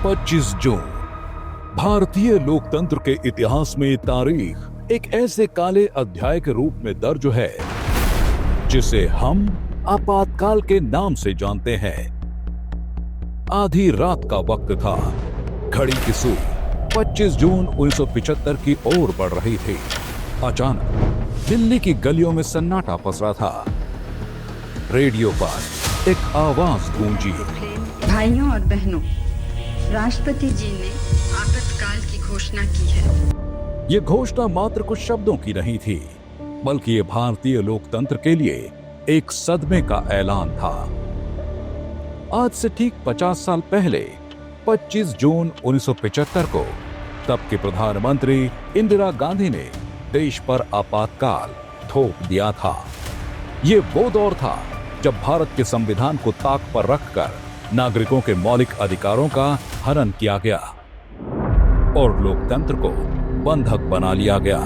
25 जून भारतीय लोकतंत्र के इतिहास में तारीख एक ऐसे काले अध्याय के रूप में दर्ज है जिसे हम आपातकाल के नाम से जानते हैं। आधी रात का वक्त था। घड़ी की सुई 25 जून 1975 की ओर बढ़ रही थी। अचानक दिल्ली की गलियों में सन्नाटा पसरा था। रेडियो पर एक आवाज गूंजी। भाइयों और बहनों, राष्ट्रपति जी ने आपातकाल की घोषणा की है। ये घोषणा मात्र कुछ शब्दों की नहीं थी, बल्कि ये भारतीय लोकतंत्र के लिए एक सदमे का ऐलान था। आज से ठीक 50 साल पहले 25 जून 1975 को तब के प्रधानमंत्री इंदिरा गांधी ने देश पर आपातकाल थोप दिया था। ये वो दौर था जब भारत के संविधान को ताक पर रखकर नागरिकों के मौलिक अधिकारों का हनन किया गया और लोकतंत्र को बंधक बना लिया गया।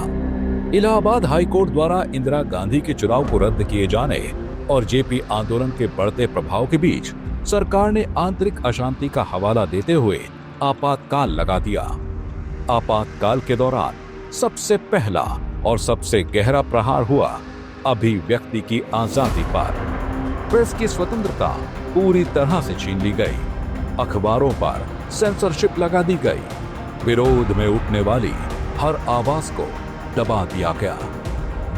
इलाहाबाद हाईकोर्ट द्वारा इंदिरा गांधी के चुनाव को रद्द किए जाने और जेपी आंदोलन के बढ़ते प्रभाव के बीच सरकार ने आंतरिक अशांति का हवाला देते हुए आपातकाल लगा दिया। आपातकाल के दौरान सबसे पहला और सबसे गहरा प्रहार हुआ अभिव्यक्ति की आजादी पर। प्रेस की स्वतंत्रता पूरी तरह से छीन ली गई। अखबारों पर सेंसरशिप लगा दी गई। विरोध में उठने वाली हर आवाज को दबा दिया गया।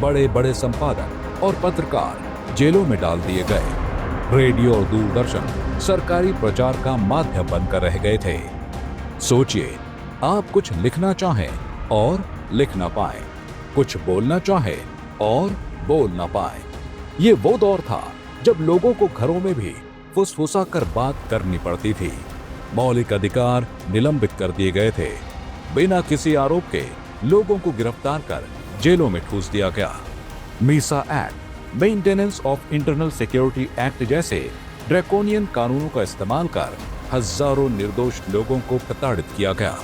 बड़े बड़े संपादक और पत्रकार जेलों में डाल दिए गए। रेडियो और दूरदर्शन सरकारी प्रचार का माध्यम बनकर रह गए थे। सोचिए, आप कुछ लिखना चाहें और लिख ना पाए, कुछ बोलना चाहें और बोल ना पाए। ये वो दौर था जब लोगों को घरों में भी फुसफुसा कर बात करनी पड़ती थी। मौलिक अधिकार निलंबित कर दिए गए थे। बिना किसी आरोप के लोगों को गिरफ्तार कर जेलों में ठूस दिया गया। Misa act, maintenance of internal security act जैसे ड्रैकोनियन कानूनों का इस्तेमाल कर हजारों निर्दोष लोगों को प्रताड़ित किया गया।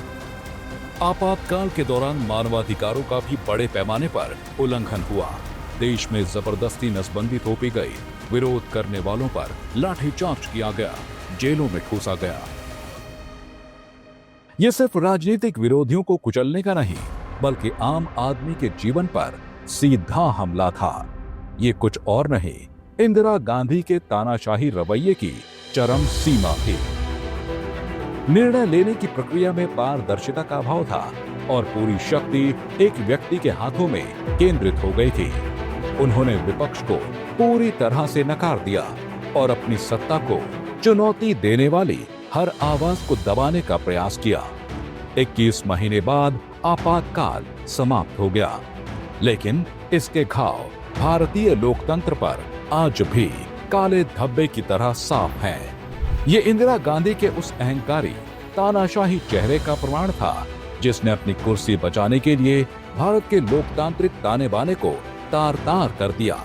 आपातकाल के दौरान मानवाधिकारों का भी बड़े पैमाने पर उल्लंघन हुआ। देश में जबरदस्ती नसबंदी थोपी गई। विरोध करने वालों पर लाठीचार्ज किया गया, जेलों में ठूसा गया। यह सिर्फ राजनीतिक विरोधियों को कुचलने का नहीं, बल्कि आम आदमी के जीवन पर सीधा हमला था। ये कुछ और नहीं, इंदिरा गांधी के तानाशाही रवैये की चरम सीमा थी। निर्णय लेने की प्रक्रिया में पारदर्शिता का अभाव था और पूरी शक्ति एक व्यक्ति के हाथों में केंद्रित हो गई थी। उन्होंने विपक्ष को पूरी तरह से नकार दिया और अपनी सत्ता को चुनौती देने वाली हर आवाज को दबाने का प्रयास किया। 21 महीने बाद आपातकाल समाप्त हो गया, लेकिन इसके घाव भारतीय लोकतंत्र पर आज भी काले धब्बे की तरह साफ हैं। ये इंदिरा गांधी के उस अहंकारी तानाशाही चेहरे का प्रमाण था जिसने अपनी कुर्सी बचाने के लिए भारत के लोकतांत्रिक ताने बाने को तार तार कर दिया।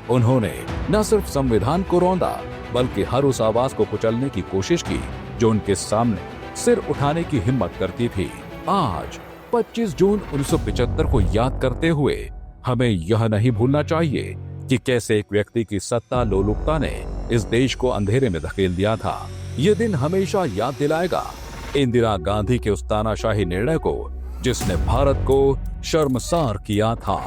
उन्होंने न सिर्फ संविधान को रौंदा, बल्कि हर उस आवाज को कुचलने की कोशिश की जो उनके सामने सिर उठाने की हिम्मत करती थी। आज 25 जून 1975 को याद करते हुए हमें यह नहीं भूलना चाहिए कि कैसे एक व्यक्ति की सत्ता लोलुपता ने इस देश को अंधेरे में धकेल दिया था। ये दिन हमेशा याद दिलाएगा इंदिरा गांधी के उस तानाशाही निर्णय को जिसने भारत को शर्मसार किया था।